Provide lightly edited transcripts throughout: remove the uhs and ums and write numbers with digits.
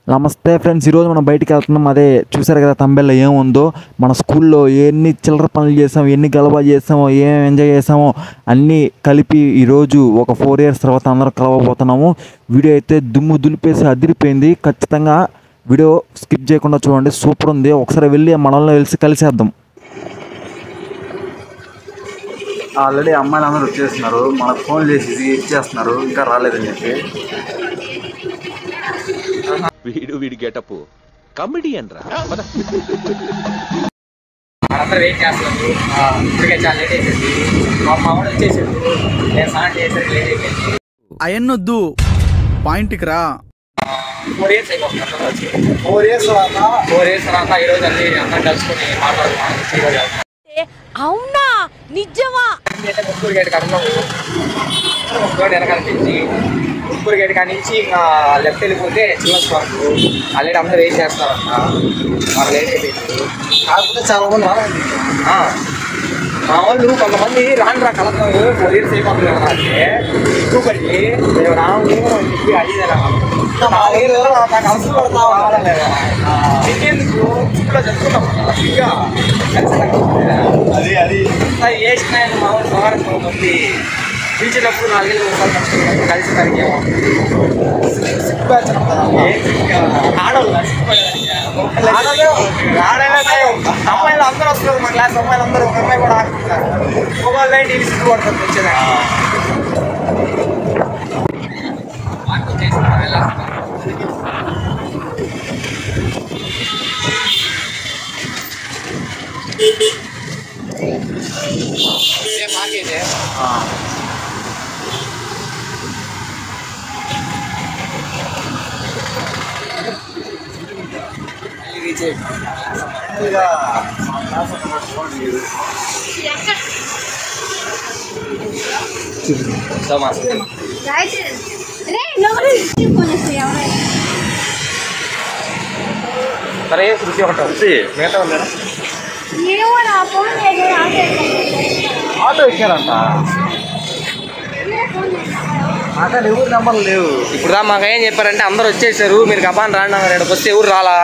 నమస్తే ఫ్రెండ్స్, ఈరోజు మనం బయటికి వెళ్తున్నాం. అదే చూసారు కదా తంబెల్లో ఏముందో, మన స్కూల్లో ఎన్ని చిల్లర పనులు చేసామో, ఎన్ని గలబా చేసామో, ఏమేమి ఎంజాయ్ చేసామో అన్నీ కలిపి ఈరోజు ఒక 4 years తర్వాత అందరం కలవబోతున్నాము. వీడియో అయితే దుమ్ము దులిపేసి అదిరిపోయింది. ఖచ్చితంగా వీడియో స్కిప్ చేయకుండా చూడండి, సూపర్ ఉంది. ఒకసారి వెళ్ళి మనల్ని కలిసేద్దాం. ఆల్రెడీ అమ్మాయిలు అందరూ వచ్చేస్తున్నారు, మనకు ఫోన్ చేసి ఇచ్చేస్తున్నారు, ఇంకా రాలేదని చెప్పి. వీడి గెటప్ కమెడియన్ రా. అందరూ వెయిట్ చేస్తున్నారు. ఇప్పటికే చాలా లేట్ అయిపోయింది. మా వాడు వచ్చేసాడు, నేను స్నానం చేసేసరికి లేట్ అయిపోయింది. అయన్నొద్దు, పాయింట్కి రా. 4 years అయిపోతుంది. 4 years తర్వాత ఈరోజు అన్ని అందరం కలుసుకొని మాట్లాడుతున్నాం. అవునా, నిజమా? ముగ్గురు గేట్ కడుతున్నాము. ముగ్గురు వెనకాల నుంచి ముగ్గురు గేట్ కాడి నుంచి ఇంకా లెఫ్ట్ వెళ్ళిపోతే చిల్డ్రన్స్ పార్క్. ఆల్రెడీ అందరూ వెయిట్ చేస్తారంట, మాకు లేట్ అయిపోయింది. కాకపోతే చాలా మంది మా వాళ్ళు కొంతమంది రాను కలుద్దాం 4 years అయిపోతుంది కదా అంటే చూపడి మేము రాము అని చెప్పి అడిగినా నాకు అవసరం పడతా ఇంకెందుకు ఇంట్లో చెప్పుకుంటాం ఇంకా అది వేసిన మా వాళ్ళు సవారం కొంతమంది పిలిచినప్పుడు 4 ఏళ్ళు కష్టపడినప్పుడు కలిసి తరిగేమో ఆడవాళ్ళు అమ్మాయిలు అందరూ వస్తున్నారు. మా క్లాస్ అమ్మాయిలు అందరూ, ఒక అమ్మాయి కూడా ఆడుతున్నారు. మొబైల్ లైన్ టీవీ సిగ్గు పడుతుంది వచ్చేదా. మాకేదే సరే శృతి ఒకటి మిగతా ఉందా? ఆటో ఎక్కారంట, మాకు ఎవరు నెంబర్లు లేవు. ఇప్పుడు మాకు ఏం చెప్పారంటే అందరు వచ్చేసారు, మీరు గబాన్ రాండి అన్నారు. ఇక్కడికి వస్తే ఎవరు రాలా,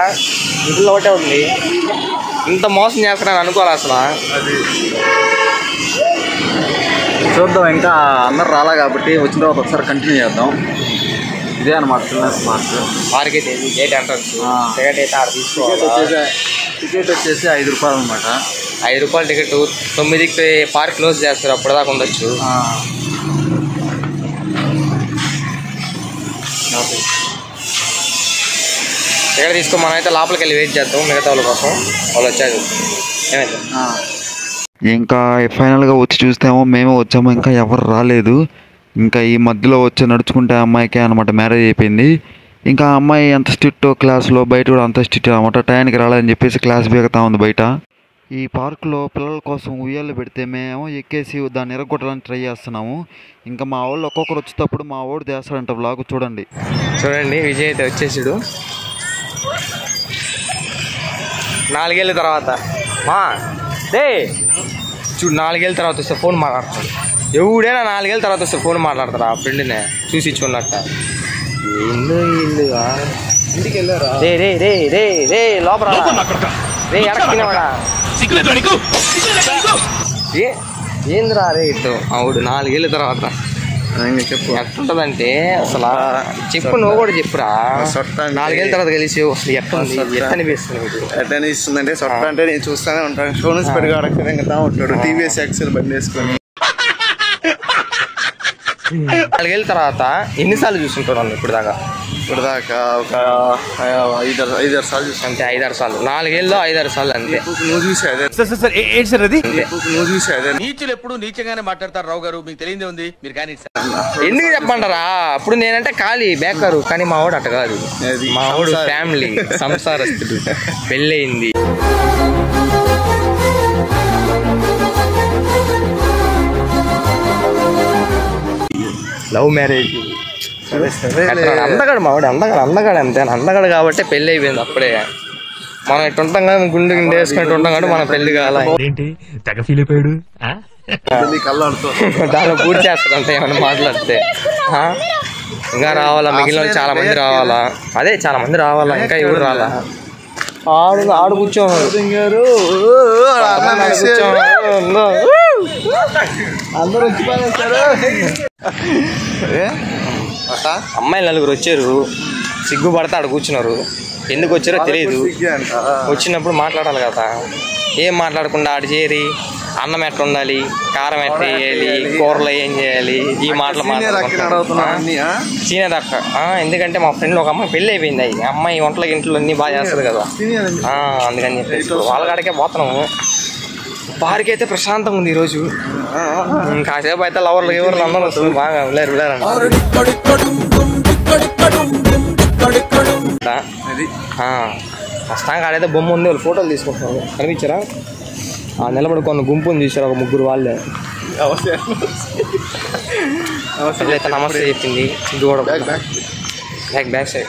ఇంట్లో ఒకటే ఉంది. ఇంత మోసం చేస్తున్నాను అనుకోవాలి అసలు. అది చూద్దాం, ఇంకా అందరు రాలా కాబట్టి వచ్చిన తర్వాత ఒకసారి కంటిన్యూ చేద్దాం. ఇదే అనమాట చిల్డ్రన్స్ పార్క్. మార్కెట్ ఇది గేట్ ఎంట్రన్స్. టికెట్ అయితే ఆడ తీసుకోవాలి. టికెట్ వచ్చేసి 5 రూపాయలు అనమాట. 5 రూపాయల టికెట్. 9కి పార్క్ క్లోజ్ చేస్తారు, అప్పటిదాకా ఉండొచ్చు. టికెట్ తీసుకో, మనం అయితే లోపలికి వెళ్ళి వెయిట్ చేద్దాం మిగతా వాళ్ళ కోసం. వాళ్ళు వచ్చారు. ఏమైతే ఇంకా ఫైనల్గా వచ్చి చూస్తామో మేమే వచ్చాము, ఇంకా ఎవరు రాలేదు. ఇంకా ఈ మధ్యలో వచ్చి నడుచుకుంటే అమ్మాయికే అనమాట మ్యారేజ్ అయిపోయింది. ఇంకా అమ్మాయి ఎంత స్ట్రిక్ట్ క్లాస్లో, బయట కూడా అంత స్ట్రిక్ట్ అనమాట. టైంకి రాలేదని చెప్పేసి క్లాస్ బీగుతా ఉంది బయట. ఈ పార్కులో పిల్లల కోసం ఉయ్యాలు పెడితే మేము ఎక్కేసి దాన్ని ఎరగొట్టాలని ట్రై చేస్తున్నాము. ఇంకా మా వాళ్ళు ఒక్కొక్కరు వచ్చేటప్పుడు మా వాడు చేస్తాడంట వ్లాగ్. చూడండి విజయ్ అయితే వచ్చేసాడు 4 ఏళ్ళ తర్వాత. మా డే చూడు, 4 ఏళ్ళ తర్వాత వస్తే ఫోన్ మాట్లాడతాడు. ఎవడైనా 4 ఏళ్ళ తర్వాత వస్తే ఫోన్ మాట్లాడతారా? ఆ ఫ్రెండ్నే చూసి ఇచ్చుకున్నట్ట. ఇంటికి వెళ్ళారా? రే రే రే రే రే లోపల రే ఎడక్కినవాడా ఏంద్రా రే ఇటు అవుడు 4 ఏళ్ళ తర్వాత చెప్పు ఎట్లుంటదంటే అసలు. చెప్పు, నువ్వు కూడా చెప్పురా. 4 ఏళ్ళ తర్వాత కలిసి అసలు ఎట్లా అనిపిస్తుందంటే సొట్ట అంటే నేను చూస్తూనే ఉంటాను. షోన్స్ పెరిగా ఉంటాడు, టీవీఎస్ ఎక్సెల్ బండి వేసుకొని. 4 ఏళ్ళ తర్వాత ఎన్నిసార్లు చూస్తుంటాడు ఇప్పుడు దాకా? ఒక 5-6 సార్లు చూసాను. అంతే, 5-6 సార్లు. 4 ఏళ్ళలో 5-6 సార్లు అంతే. నువ్వు చూసాదే నువ్వు చూసాదే. నీచులు ఎప్పుడు నీచంగానే మాట్లాడతారు రావు గారు, మీకు తెలియదే ఉంది. మీరు కానీ ఎందుకు చెప్పంటారా? అప్పుడు నేనంటే ఖాళీ బేకారు, కానీ మా వాడు అట్ట కాదు. మా వాడు ఫ్యామిలీ సంసారస్తుడు, పెళ్ళయింది. Love marriage. అందగాడు మావాడు, అందగాడు అంతే. అందగాడు కాబట్టి పెళ్ళి అయిపోయింది అప్పుడే. మనం ఎట్టు ఉంటాం కదా, గుండె వేసుకున్నట్టు ఉంటాం కాబట్టి మనం పెళ్లి కావాలి. తెగ ఫీల్ అయిపోయాడు. దానిలో పూర్తి చేస్తాడంటే ఏమన్నా మాట్లాడితే ఇంకా రావాలా, మిగిలిన వాళ్ళు చాలా మంది రావాలా. అదే చాలా మంది రావాలా, ఇంకా ఎవరు రాలా. ఆడు కూర్చోన్నారు, అందరూ వచ్చిపోయారు. అమ్మాయిలు 4 వచ్చారు. సిగ్గుపడితే ఆడ కూర్చున్నారు. ఎందుకు వచ్చారో తెలియదు. వచ్చినప్పుడు మాట్లాడాలి కదా, ఏం మాట్లాడకుండా ఆడ చేరి అన్నం ఎట్లా ఉండాలి, కారం ఎట్లా వేయాలి, కూరలో ఏం చేయాలి, ఈ మాటలు సీనియర్ అక్క. ఎందుకంటే మా ఫ్రెండ్ ఒక అమ్మాయి పెళ్ళి అయిపోయింది. అమ్మాయి వంటల ఇంట్లో అన్ని బాగా చేస్తుంది కదా, అందుకని చెప్పేసి వాళ్ళ కాడికే పోతున్నాము. పార్క్ అయితే ప్రశాంతంగా ఉంది ఈరోజు. కాసేపు అయితే లవర్లు ఎవరు అందరూ వస్తుంది, బాగా వెళ్ళారంట. ఫస్ట్ ఆడైతే బొమ్మ ఉంది, వాళ్ళు ఫోటోలు తీసుకుంటున్నారు. కనిపించారా? నిలబడి కొన్ని గుంపుని చూసారు, ఒక 3 వాళ్ళే. అయితే నమస్తే చెప్పింది. సిగ్గు కూడా బ్యాక్ సైడ్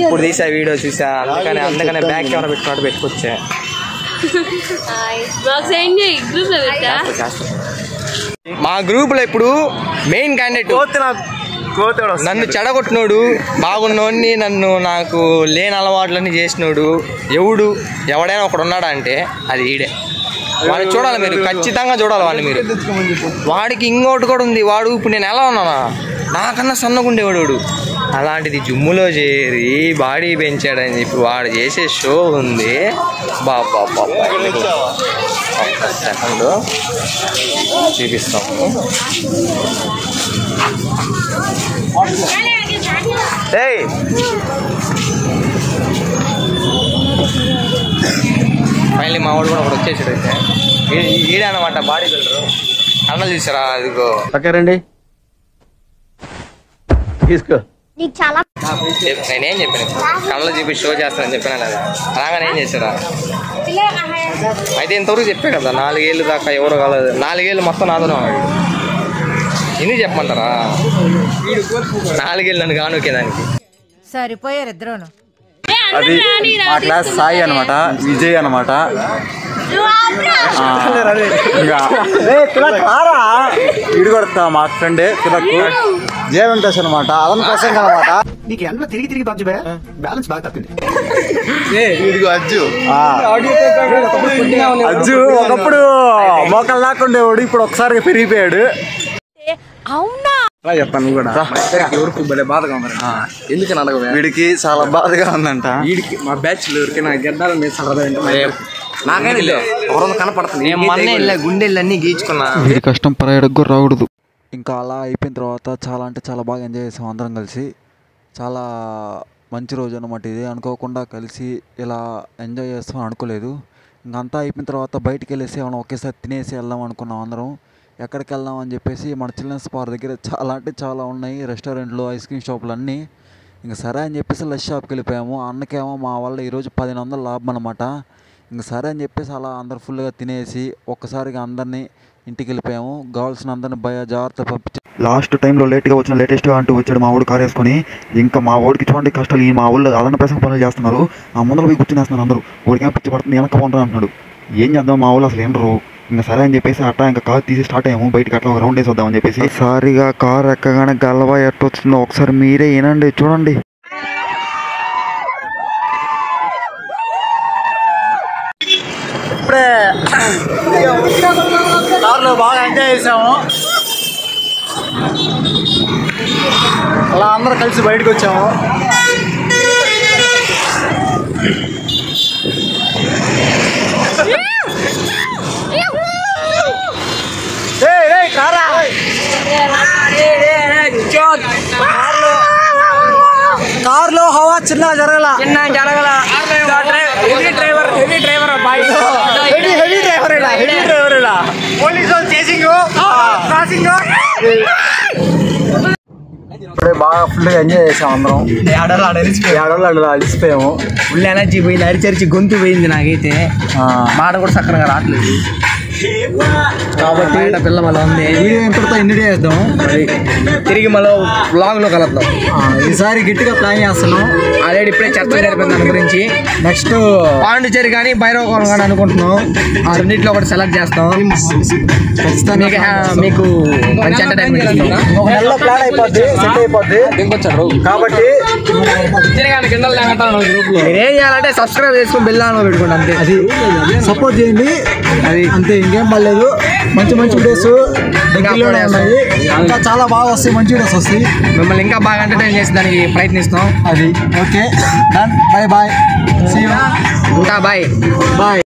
ఇప్పుడు తీసా వీడియో చూసా, అందుకనే బ్యాక్ కెమెరా పెట్టుకున్నట్టు పెట్టుకొచ్చా. మా గ్రూప్ లో ఇప్పుడు మెయిన్ క్యాండిడేట్ నన్ను చెడగొట్టినోడు, బాగున్నోడిని నాకు లేని అలవాట్లన్నీ చేసినోడు ఎవడైనా ఒకడు ఉన్నాడా అంటే అది ఈడే. వాడిని చూడాలి మీరు, ఖచ్చితంగా చూడాలి వాడిని మీరు. వాడికి ఇంకోటి కూడా ఉంది. వాడు ఇప్పుడు నేను ఎలా ఉన్నానా, నాకన్నా సన్నగుండేవాడు. అలాంటిది జిమ్ములో చేరి బాడీ పెంచాడని చెప్పి వాడు చేసే షో ఉంది. బాబా సెకండ్ చూపిస్తాము. ఫైనలీ మా వాడు కూడా ఒకటి వచ్చేసాడు. అయితే ఈడే అనమాట బాడీ బిల్డరు. అన్న చూసారా? అదిగో రండి తీసుకో. నేనేం చెప్పాను, కళ్ళలో చూపి షో చేస్తానని చెప్పాను కదా. అలాగనే ఏం చేశారా? అయితే ఇంతవరకు చెప్పే కదా, 4 ఏళ్ళు దాకా ఎవరు కాలేదు. 4 ఏళ్ళు మొత్తం నాతోనే ఉన్నాడు. ఎందుకు చెప్పమంటారా? 4 ఏళ్ళు నన్ను కానుకేదానికి సరిపోయారు ఇద్దరును. అది మా క్లాస్ సాయి అనమాట, విజయ్ అనమాట. ఇడు కొడతా మా ఫ్రెండే తిలక్కు, జయ వెంకటేష్ అనమాట. అదన ప్రసంగం అనమాట. నీకు ఎంత తిరిగి బ్యాలెన్స్ బాగా తప్పింది. అజ్జు ఒకప్పుడు మోకలు లాక్కుండేవాడు, ఇప్పుడు ఒకసారిగా పెరిగిపోయాడు. అవునా? చెప్పాను కూడా. ఎవరికి భలే బాధగా ఉంది. ఎందుకని అడగ, వీడికి చాలా బాధగా ఉందంట. వీడికి మా బ్యాచ్ లో ఎవరికి నాకు గడ్డాలు మీద నాకైనా ఎవరన్నా కనపడుతుంది. గుండెళ్ళన్నీ గీచుకున్నా. వీడి కష్టం పరాయడకు రాకూడదు. ఇంకా అలా అయిపోయిన తర్వాత చాలా అంటే చాలా బాగా ఎంజాయ్ చేసాం అందరం కలిసి. చాలా మంచి రోజు అనమాట ఇది. అనుకోకుండా కలిసి ఇలా ఎంజాయ్ చేస్తామని అనుకోలేదు. ఇంకంతా అయిపోయిన తర్వాత బయటికి వెళ్ళేసి మనం ఒకేసారి తినేసి వెళ్దాం అనుకున్నాం అందరం. ఎక్కడికి వెళ్దాం అని చెప్పేసి మన చిల్డ్రన్స్ పార్క్ దగ్గర చాలా అంటే చాలా ఉన్నాయి రెస్టారెంట్లు, ఐస్ క్రీమ్ షాపులు అన్నీ. ఇంకా సరే అని చెప్పేసి లష్ షాప్కి వెళ్ళిపోయాము. అన్నకేమో మా వల్ల ఈరోజు 1500 లాభం అనమాట. ఇంకా సరే అని చెప్పేసి అలా అందరు ఫుల్గా తినేసి ఒక్కసారిగా అందరినీ ఇంటికి వెళ్ళిపోయాము. కావాల్సిన అందరిని జాగ్రత్త పంపించి లాస్ట్ టైంలో లేట్గా వచ్చిన లేటెస్ట్గా అంటూ వచ్చాడు మా వాడు కారు వేసుకొని. ఇంకా మా వాడికి చూడండి కష్టాలు. ఈ మా ఊళ్ళో అదన పేసం పనులు చేస్తున్నారు. ఆ ముందర పోయి కూర్చునేస్తున్నారు అందరూ. వాడికి పిచ్చి పడుతుంది, వెనక పోంటారు అంటున్నాడు. ఏం చేద్దాం, మా ఊళ్ళో అసలు ఏంటరు. ఇంకా సరే అని చెప్పేసి అట్టా ఇంకా కారు తీసి స్టార్ట్ అయ్యాము. బయటకి అట్లా ఒక రౌండ్ వేసి వద్దామని చెప్పేసి. సారిగా కారు ఎక్కగానే గల్లవా ఎట్టొచ్చిందో ఒకసారి మీరే వినండి, చూడండి. ఇప్పుడే కార్లో బాగా ఎంజాయ్ చేసాము. అలా అందరూ కలిసి బయటకు వచ్చాము. కార్లో హవా చిన్నగా జరగల. హెవీ డ్రైవర్ ఇప్పుడే బాగా ఫుల్గా ఎంజాయ్ చేసాం అందరం. ఏడోళ్ళు అలిసిపోయాము. ఫుల్ ఎనర్జీ పోయింది, అరిచరిచి గొంతు పోయింది. నాకైతే మాట కూడా చక్కగా రావట్లేదు. కాబట్టి పిల్ల మళ్ళీ ఉంది. వీడియో ఇంతటితో ఎండ్ చేద్దాం. తిరిగి మళ్ళీ బ్లాగ్ లో కలుద్దాం. ఈసారి గట్టిగా ప్లాన్ చేస్తున్నాం. ఆల్రెడీ ఇప్పుడే చర్చ జరిపింది దాని గురించి. నెక్స్ట్ పాండిచేరి కానీ భైరవకోణం కానీ అనుకుంటున్నాం. ఆ రెండింటిలో ఒకటి సెలెక్ట్ చేస్తాం. మీకు మంచి ఎంటర్టైన్మెంట్ ఇస్తాం. ఒక నెలలో ప్లాన్ అయిపోద్ది, సెట్ అయిపోద్ది. కాబట్టి మీరు ఏం చేయాలంటే సబ్స్క్రైబ్ చేసుకుని బెల్ ఆన్ పెట్టుకోండి అంతే. అది సపోర్ట్ చేయండి, అది అంతే, ఇంకేం పర్లేదు. మంచి మంచి వీడియోస్ దగ్గరలోనే ఉన్నాయి. ఇంకా చాలా బాగా వస్తాయి, మంచి వీడియోస్ వస్తాయి. మిమ్మల్ని ఇంకా బాగా ఎంటర్టైన్ చేసి దానికి ప్రయత్నిస్తాం. అది okay, done, bye bye, see you, ఉంటా, బాయ్ బాయ్.